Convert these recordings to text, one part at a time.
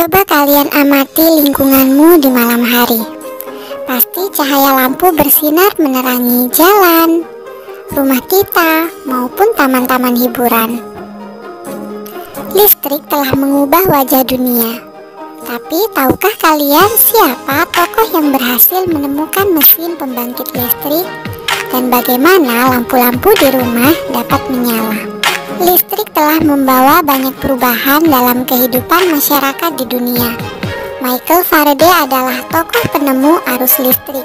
Coba kalian amati lingkunganmu di malam hari. Pasti cahaya lampu bersinar menerangi jalan, rumah kita, maupun taman-taman hiburan. Listrik telah mengubah wajah dunia. Tapi tahukah kalian siapa tokoh yang berhasil menemukan mesin pembangkit listrik dan bagaimana lampu-lampu di rumah dapat menyala? Listrik telah membawa banyak perubahan dalam kehidupan masyarakat di dunia. Michael Faraday adalah tokoh penemu arus listrik.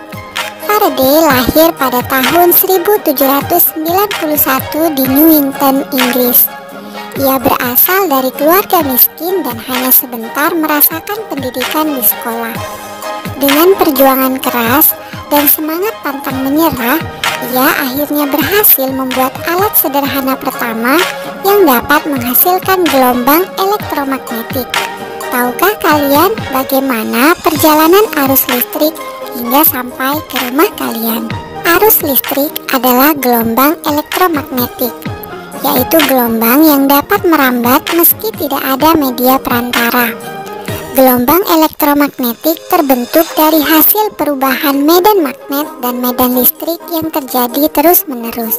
Faraday lahir pada tahun 1791 di Newington, Inggris. Ia berasal dari keluarga miskin dan hanya sebentar merasakan pendidikan di sekolah. Dengan perjuangan keras dan semangat pantang menyerah, ia akhirnya berhasil membuat alat sederhana pertama yang dapat menghasilkan gelombang elektromagnetik. Tahukah kalian bagaimana perjalanan arus listrik hingga sampai ke rumah kalian? Arus listrik adalah gelombang elektromagnetik, yaitu gelombang yang dapat merambat meski tidak ada media perantara. Gelombang elektromagnetik terbentuk dari hasil perubahan medan magnet dan medan listrik yang terjadi terus-menerus.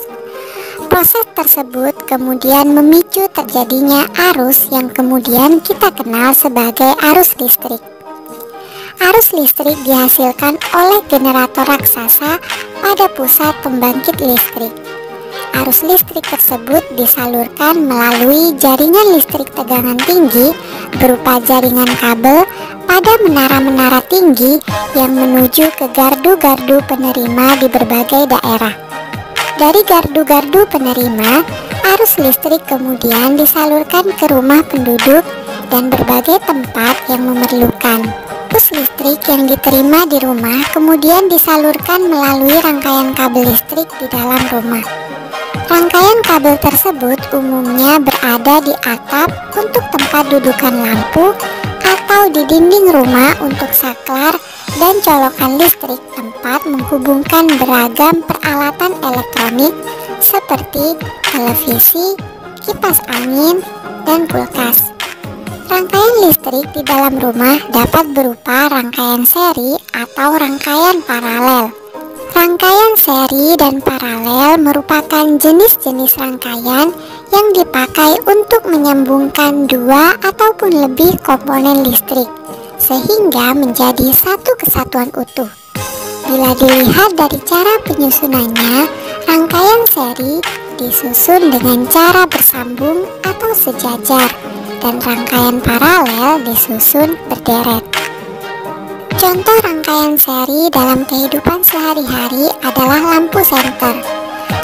Proses tersebut kemudian memicu terjadinya arus yang kemudian kita kenal sebagai arus listrik. Arus listrik dihasilkan oleh generator raksasa pada pusat pembangkit listrik. Arus listrik tersebut disalurkan melalui jaringan listrik tegangan tinggi berupa jaringan kabel pada menara-menara tinggi yang menuju ke gardu-gardu penerima di berbagai daerah. Dari gardu-gardu penerima, arus listrik kemudian disalurkan ke rumah penduduk dan berbagai tempat yang memerlukan. Arus listrik yang diterima di rumah kemudian disalurkan melalui rangkaian kabel listrik di dalam rumah. Rangkaian kabel tersebut umumnya berada di atap untuk tempat dudukan lampu atau di dinding rumah untuk saklar dan colokan listrik tempat menghubungkan beragam peralatan elektronik seperti televisi, kipas angin, dan kulkas. Rangkaian listrik di dalam rumah dapat berupa rangkaian seri atau rangkaian paralel. Rangkaian seri dan paralel merupakan jenis-jenis rangkaian yang dipakai untuk menyambungkan dua ataupun lebih komponen listrik sehingga menjadi satu kesatuan utuh. Bila dilihat dari cara penyusunannya, rangkaian seri disusun dengan cara bersambung atau sejajar dan rangkaian paralel disusun berderet. Contoh rangkaian seri dalam kehidupan sehari-hari adalah lampu senter.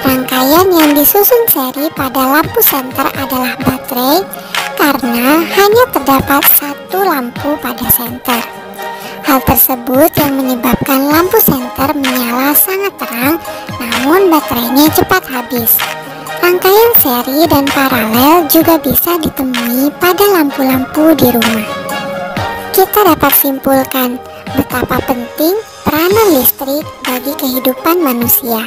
Rangkaian yang disusun seri pada lampu senter adalah baterai karena hanya terdapat satu lampu pada senter. Hal tersebut yang menyebabkan lampu senter menyala sangat terang, namun baterainya cepat habis. Rangkaian seri dan paralel juga bisa ditemui pada lampu-lampu di rumah. Kita dapat simpulkan betapa penting peranan listrik bagi kehidupan manusia.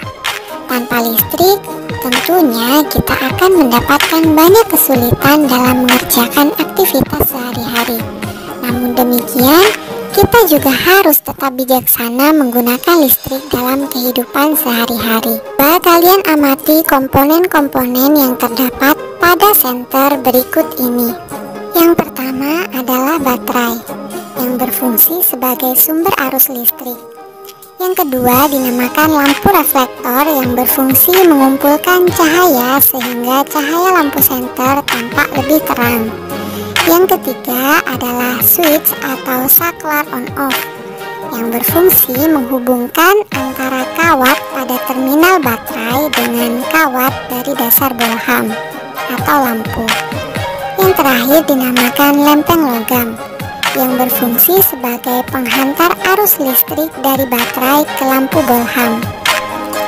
Tanpa listrik, tentunya kita akan mendapatkan banyak kesulitan dalam mengerjakan aktivitas sehari-hari. Namun demikian, kita juga harus tetap bijaksana menggunakan listrik dalam kehidupan sehari-hari. Coba kalian amati komponen-komponen yang terdapat pada senter berikut ini. Yang pertama adalah baterai yang berfungsi sebagai sumber arus listrik. Yang kedua dinamakan lampu reflektor yang berfungsi mengumpulkan cahaya sehingga cahaya lampu senter tampak lebih terang. Yang ketiga adalah switch atau saklar on-off yang berfungsi menghubungkan antara kawat pada terminal baterai dengan kawat dari dasar bolham atau lampu. Yang terakhir dinamakan lempeng logam yang berfungsi sebagai penghantar arus listrik dari baterai ke lampu bolham.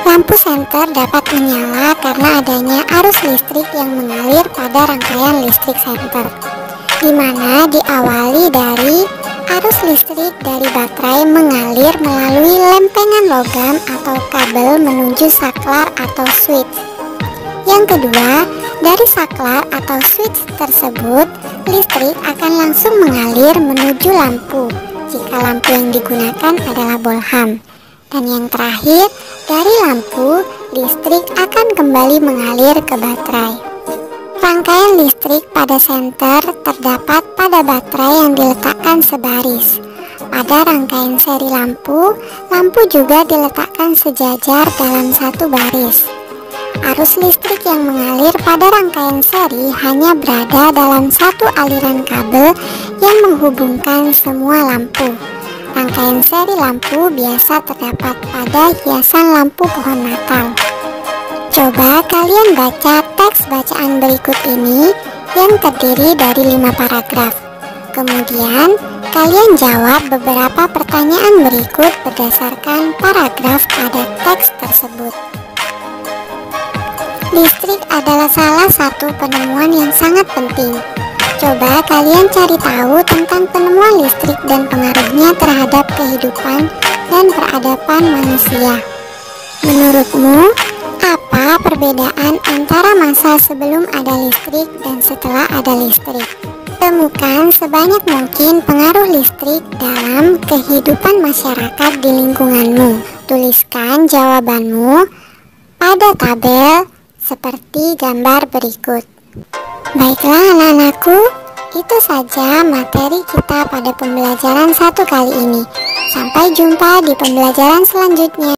Lampu senter dapat menyala karena adanya arus listrik yang mengalir pada rangkaian listrik senter, di mana diawali dari arus listrik dari baterai mengalir melalui lempengan logam atau kabel menuju saklar atau switch. Yang kedua, dari saklar atau switch tersebut listrik akan langsung mengalir menuju lampu jika lampu yang digunakan adalah bolham. Dan yang terakhir, dari lampu, listrik akan kembali mengalir ke baterai. Rangkaian listrik pada senter terdapat pada baterai yang diletakkan sebaris. Pada rangkaian seri lampu, lampu juga diletakkan sejajar dalam satu baris. Arus listrik yang mengalir pada rangkaian seri hanya berada dalam satu aliran kabel yang menghubungkan semua lampu. Rangkaian seri lampu biasa terdapat pada hiasan lampu pohon Natal. Coba kalian baca teks bacaan berikut ini yang terdiri dari 5 paragraf. Kemudian, kalian jawab beberapa pertanyaan berikut berdasarkan paragraf pada teks tersebut. Listrik adalah salah satu penemuan yang sangat penting. Coba kalian cari tahu tentang penemuan listrik dan pengaruhnya terhadap kehidupan dan peradaban manusia. Menurutmu, apa perbedaan antara masa sebelum ada listrik dan setelah ada listrik? Temukan sebanyak mungkin pengaruh listrik dalam kehidupan masyarakat di lingkunganmu. Tuliskan jawabanmu pada tabel seperti gambar berikut. Baiklah anak-anakku, itu saja materi kita pada pembelajaran 1 kali ini. Sampai jumpa di pembelajaran selanjutnya.